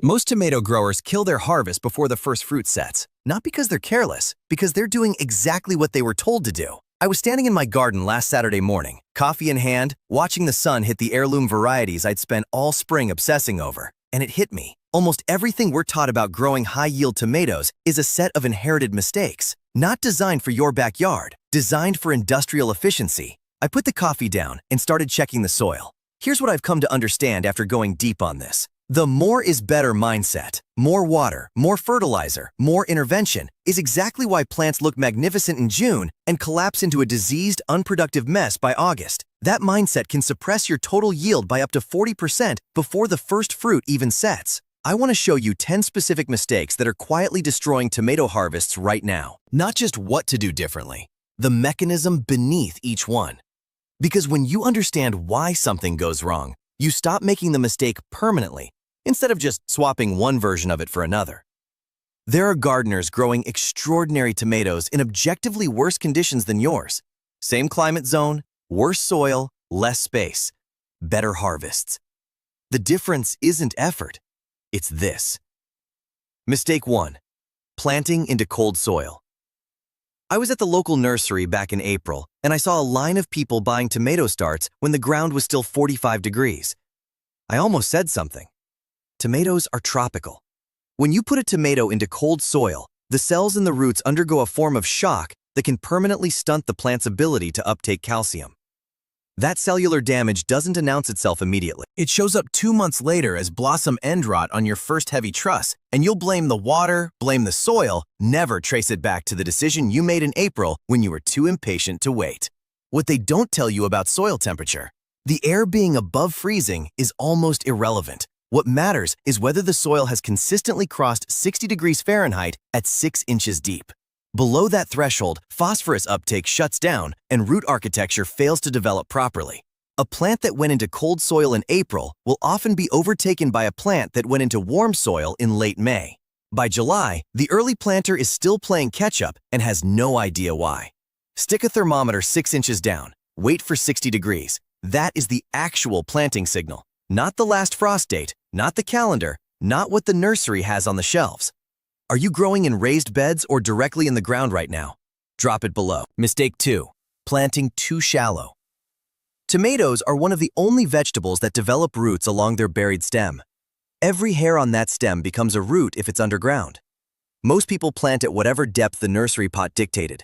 Most tomato growers kill their harvest before the first fruit sets, not because they're careless, because they're doing exactly what they were told to do. I was standing in my garden last Saturday morning, coffee in hand, watching the sun hit the heirloom varieties I'd spent all spring obsessing over, and it hit me. Almost everything we're taught about growing high-yield tomatoes is a set of inherited mistakes, not designed for your backyard, designed for industrial efficiency. I put the coffee down and started checking the soil. Here's what I've come to understand after going deep on this. The more is better mindset, more water, more fertilizer, more intervention, is exactly why plants look magnificent in June and collapse into a diseased, unproductive mess by August. That mindset can suppress your total yield by up to 40% before the first fruit even sets. I want to show you 10 specific mistakes that are quietly destroying tomato harvests right now. Not just what to do differently, the mechanism beneath each one. Because when you understand why something goes wrong, you stop making the mistake permanently, instead of just swapping one version of it for another. There are gardeners growing extraordinary tomatoes in objectively worse conditions than yours. Same climate zone, worse soil, less space, better harvests. The difference isn't effort, it's this. Mistake 1. Planting into cold soil. I was at the local nursery back in April, and I saw a line of people buying tomato starts when the ground was still 45 degrees. I almost said something. Tomatoes are tropical. When you put a tomato into cold soil, the cells in the roots undergo a form of shock that can permanently stunt the plant's ability to uptake calcium. That cellular damage doesn't announce itself immediately. It shows up 2 months later as blossom end rot on your first heavy truss, and you'll blame the water, blame the soil, never trace it back to the decision you made in April when you were too impatient to wait. What they don't tell you about soil temperature, the air being above freezing is almost irrelevant. What matters is whether the soil has consistently crossed 60 degrees Fahrenheit at 6 inches deep. Below that threshold, phosphorus uptake shuts down and root architecture fails to develop properly. A plant that went into cold soil in April will often be overtaken by a plant that went into warm soil in late May. By July, the early planter is still playing catch-up and has no idea why. Stick a thermometer 6 inches down. Wait for 60 degrees. That is the actual planting signal. Not the last frost date, not the calendar, not what the nursery has on the shelves. Are you growing in raised beds or directly in the ground right now? Drop it below. Mistake 2. Planting too shallow. Tomatoes are one of the only vegetables that develop roots along their buried stem. Every hair on that stem becomes a root if it's underground. Most people plant at whatever depth the nursery pot dictated,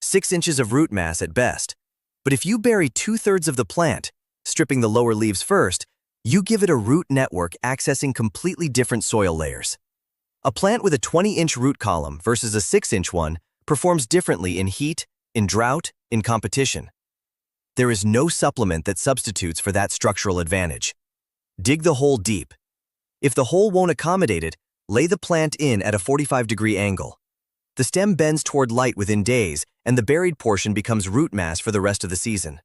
6 inches of root mass at best. But if you bury 2/3 of the plant, stripping the lower leaves first, you give it a root network accessing completely different soil layers. A plant with a 20-inch root column versus a 6-inch one performs differently in heat, in drought, in competition. There is no supplement that substitutes for that structural advantage. Dig the hole deep. If the hole won't accommodate it, lay the plant in at a 45-degree angle. The stem bends toward light within days, and the buried portion becomes root mass for the rest of the season.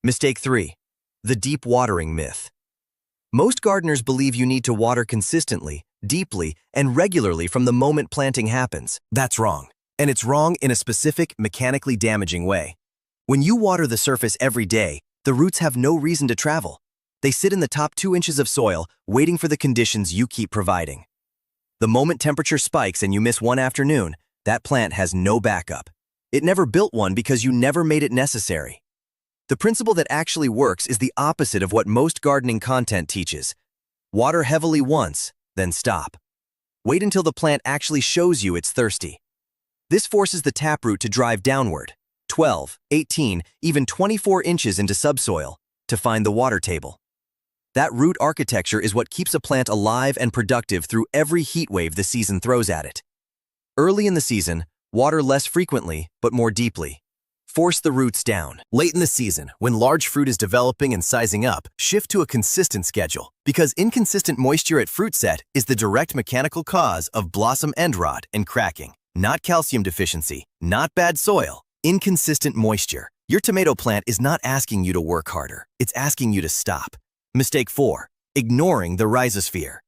Mistake 3. The deep watering myth. Most gardeners believe you need to water consistently, deeply, and regularly from the moment planting happens. That's wrong. And it's wrong in a specific, mechanically damaging way. When you water the surface every day, the roots have no reason to travel. They sit in the top 2 inches of soil, waiting for the conditions you keep providing. The moment temperature spikes and you miss one afternoon, that plant has no backup. It never built one because you never made it necessary. The principle that actually works is the opposite of what most gardening content teaches. Water heavily once, then stop. Wait until the plant actually shows you it's thirsty. This forces the taproot to drive downward, 12, 18, even 24 inches into subsoil, to find the water table. That root architecture is what keeps a plant alive and productive through every heat wave the season throws at it. Early in the season, water less frequently, but more deeply. Force the roots down. Late in the season, when large fruit is developing and sizing up, shift to a consistent schedule, because inconsistent moisture at fruit set is the direct mechanical cause of blossom end rot and cracking. Not calcium deficiency, not bad soil, inconsistent moisture. Your tomato plant is not asking you to work harder, it's asking you to stop. Mistake 4. Ignoring the rhizosphere.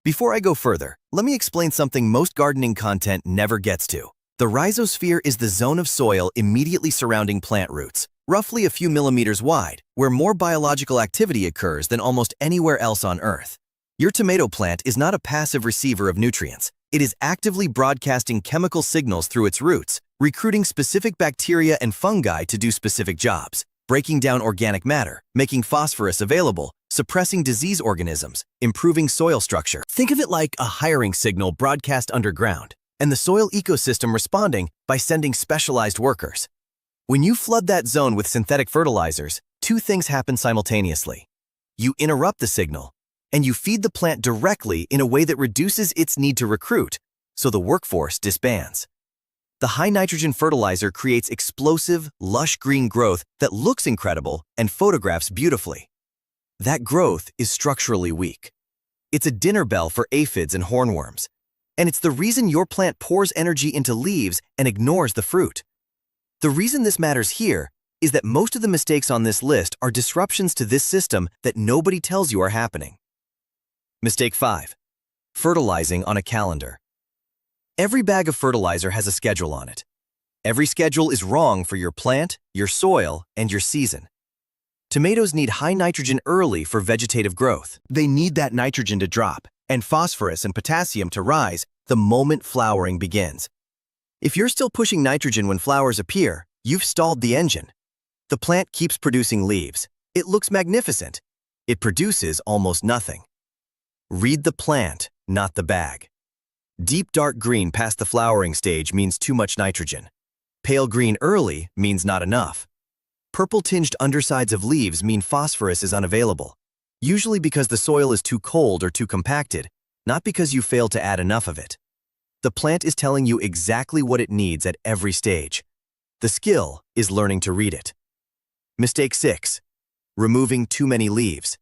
Before I go further, let me explain something most gardening content never gets to. The rhizosphere is the zone of soil immediately surrounding plant roots, roughly a few millimeters wide, where more biological activity occurs than almost anywhere else on Earth. Your tomato plant is not a passive receiver of nutrients. It is actively broadcasting chemical signals through its roots, recruiting specific bacteria and fungi to do specific jobs, breaking down organic matter, making phosphorus available, suppressing disease organisms, improving soil structure. Think of it like a hiring signal broadcast underground, and the soil ecosystem responding by sending specialized workers. When you flood that zone with synthetic fertilizers, two things happen simultaneously. You interrupt the signal, and you feed the plant directly in a way that reduces its need to recruit, so the workforce disbands. The high-nitrogen fertilizer creates explosive, lush green growth that looks incredible and photographs beautifully. That growth is structurally weak. It's a dinner bell for aphids and hornworms, and it's the reason your plant pours energy into leaves and ignores the fruit. The reason this matters here is that most of the mistakes on this list are disruptions to this system that nobody tells you are happening. Mistake 5. Fertilizing on a calendar. Every bag of fertilizer has a schedule on it. Every schedule is wrong for your plant, your soil, and your season. Tomatoes need high nitrogen early for vegetative growth. They need that nitrogen to drop and phosphorus and potassium to rise the moment flowering begins. If you're still pushing nitrogen when flowers appear, you've stalled the engine. The plant keeps producing leaves. It looks magnificent. It produces almost nothing. Read the plant, not the bag. Deep dark green past the flowering stage means too much nitrogen. Pale green early means not enough. Purple-tinged undersides of leaves mean phosphorus is unavailable, usually because the soil is too cold or too compacted, not because you failed to add enough of it. The plant is telling you exactly what it needs at every stage. The skill is learning to read it. Mistake 6. Removing too many leaves.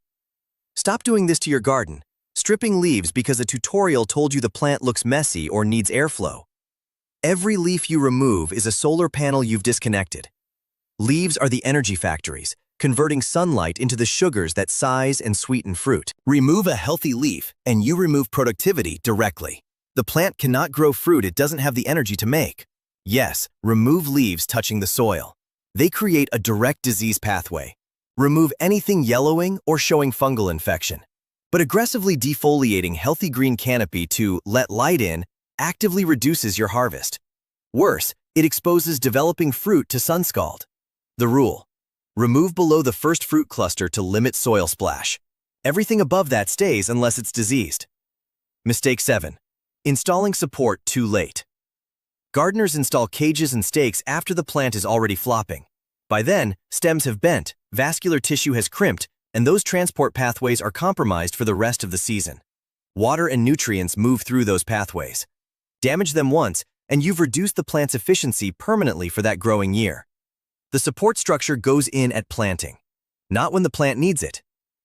Stop doing this to your garden, stripping leaves because a tutorial told you the plant looks messy or needs airflow. Every leaf you remove is a solar panel you've disconnected. Leaves are the energy factories, converting sunlight into the sugars that size and sweeten fruit. Remove a healthy leaf, and you remove productivity directly. The plant cannot grow fruit it doesn't have the energy to make. Yes, remove leaves touching the soil. They create a direct disease pathway. Remove anything yellowing or showing fungal infection. But aggressively defoliating healthy green canopy to let light in actively reduces your harvest. Worse, it exposes developing fruit to sun scald. The rule: remove below the first fruit cluster to limit soil splash. Everything above that stays unless it's diseased. Mistake 7. Installing support too late. Gardeners install cages and stakes after the plant is already flopping. By then, stems have bent, vascular tissue has crimped, and those transport pathways are compromised for the rest of the season. Water and nutrients move through those pathways. Damage them once, and you've reduced the plant's efficiency permanently for that growing year. The support structure goes in at planting, not when the plant needs it,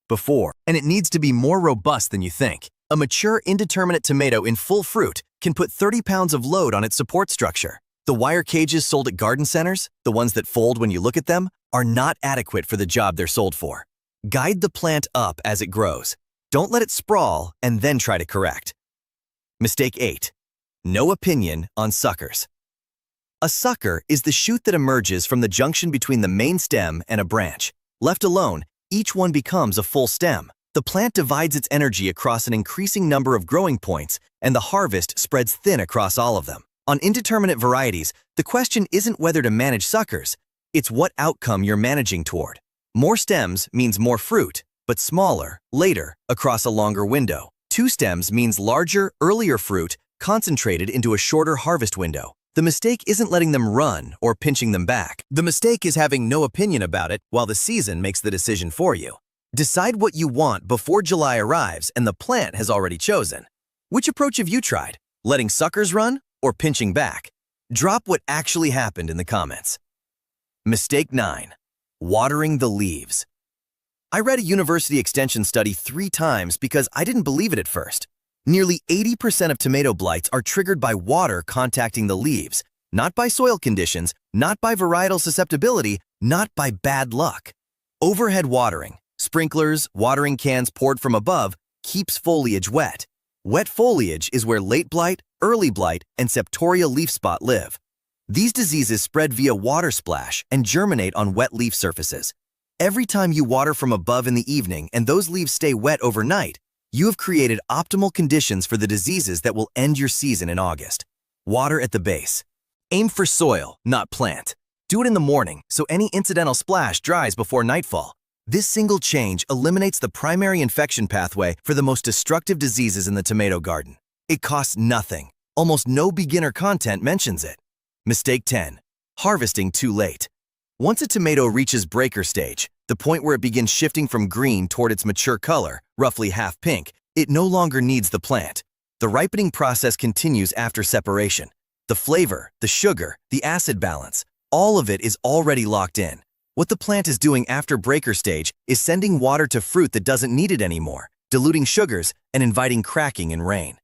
before. And it needs to be more robust than you think. A mature, indeterminate tomato in full fruit can put 30 pounds of load on its support structure. The wire cages sold at garden centers, the ones that fold when you look at them, are not adequate for the job they're sold for. Guide the plant up as it grows. Don't let it sprawl and then try to correct. Mistake 8. No opinion on suckers. A sucker is the shoot that emerges from the junction between the main stem and a branch. Left alone, each one becomes a full stem. The plant divides its energy across an increasing number of growing points, and the harvest spreads thin across all of them. On indeterminate varieties, the question isn't whether to manage suckers, it's what outcome you're managing toward. More stems means more fruit, but smaller, later, across a longer window. 2 stems means larger, earlier fruit, concentrated into a shorter harvest window. The mistake isn't letting them run or pinching them back. The mistake is having no opinion about it while the season makes the decision for you. Decide what you want before July arrives and the plant has already chosen. Which approach have you tried? Letting suckers run or pinching back? Drop what actually happened in the comments. Mistake 9. Watering the leaves. I read a university extension study 3 times because I didn't believe it at first. Nearly 80% of tomato blights are triggered by water contacting the leaves, not by soil conditions, not by varietal susceptibility, not by bad luck. Overhead watering, sprinklers, watering cans poured from above, keeps foliage wet. Wet foliage is where late blight, early blight, and septoria leaf spot live. These diseases spread via water splash and germinate on wet leaf surfaces. Every time you water from above in the evening and those leaves stay wet overnight, You have created optimal conditions for the diseases that will end your season in August. Water at the base. Aim for soil, not plant. Do it in the morning so any incidental splash dries before nightfall. This single change eliminates the primary infection pathway for the most destructive diseases in the tomato garden. It costs nothing. Almost no beginner content mentions it. Mistake 10. Harvesting too late. Once a tomato reaches breaker stage, the point where it begins shifting from green toward its mature color, roughly half pink, it no longer needs the plant. The ripening process continues after separation. The flavor, the sugar, the acid balance, all of it is already locked in. What the plant is doing after breaker stage is sending water to fruit that doesn't need it anymore, diluting sugars and inviting cracking in rain.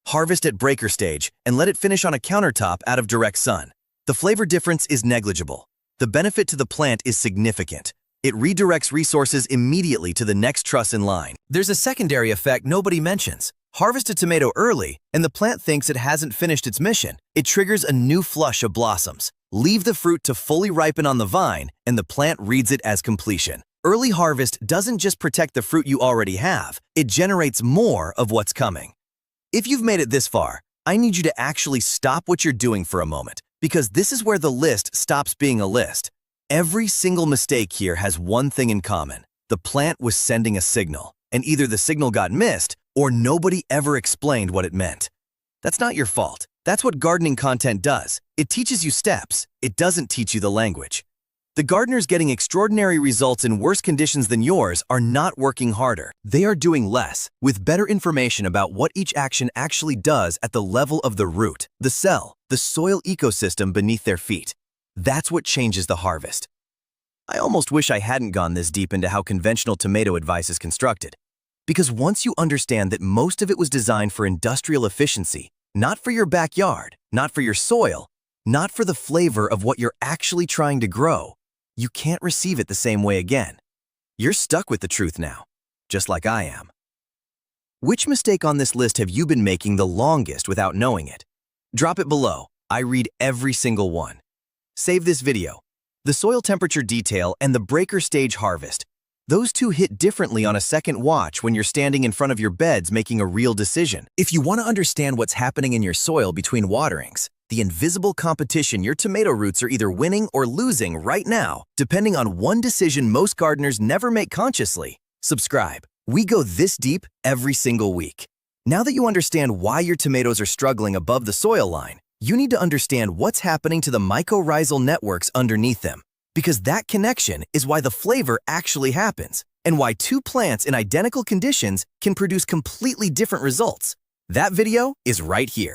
Harvest at breaker stage and let it finish on a countertop out of direct sun. The flavor difference is negligible. The benefit to the plant is significant. It redirects resources immediately to the next truss in line. There's a secondary effect nobody mentions. Harvest a tomato early, and the plant thinks it hasn't finished its mission. It triggers a new flush of blossoms. Leave the fruit to fully ripen on the vine, and the plant reads it as completion. Early harvest doesn't just protect the fruit you already have, it generates more of what's coming. If you've made it this far, I need you to actually stop what you're doing for a moment, because this is where the list stops being a list. Every single mistake here has one thing in common. The plant was sending a signal, and either the signal got missed or nobody ever explained what it meant. That's not your fault. That's what gardening content does. It teaches you steps. It doesn't teach you the language. The gardeners getting extraordinary results in worse conditions than yours are not working harder. They are doing less, with better information about what each action actually does at the level of the root, the cell, the soil ecosystem beneath their feet. That's what changes the harvest. I almost wish I hadn't gone this deep into how conventional tomato advice is constructed. Because once you understand that most of it was designed for industrial efficiency, not for your backyard, not for your soil, not for the flavor of what you're actually trying to grow, you can't receive it the same way again. You're stuck with the truth now, just like I am. Which mistake on this list have you been making the longest without knowing it? Drop it below. I read every single one. Save this video. The soil temperature detail and the breaker stage harvest. Those two hit differently on a second watch when you're standing in front of your beds making a real decision. If you want to understand what's happening in your soil between waterings, the invisible competition your tomato roots are either winning or losing right now, depending on one decision most gardeners never make consciously, subscribe. We go this deep every single week. Now that you understand why your tomatoes are struggling above the soil line, you need to understand what's happening to the mycorrhizal networks underneath them. Because that connection is why the flavor actually happens, and why two plants in identical conditions can produce completely different results. That video is right here.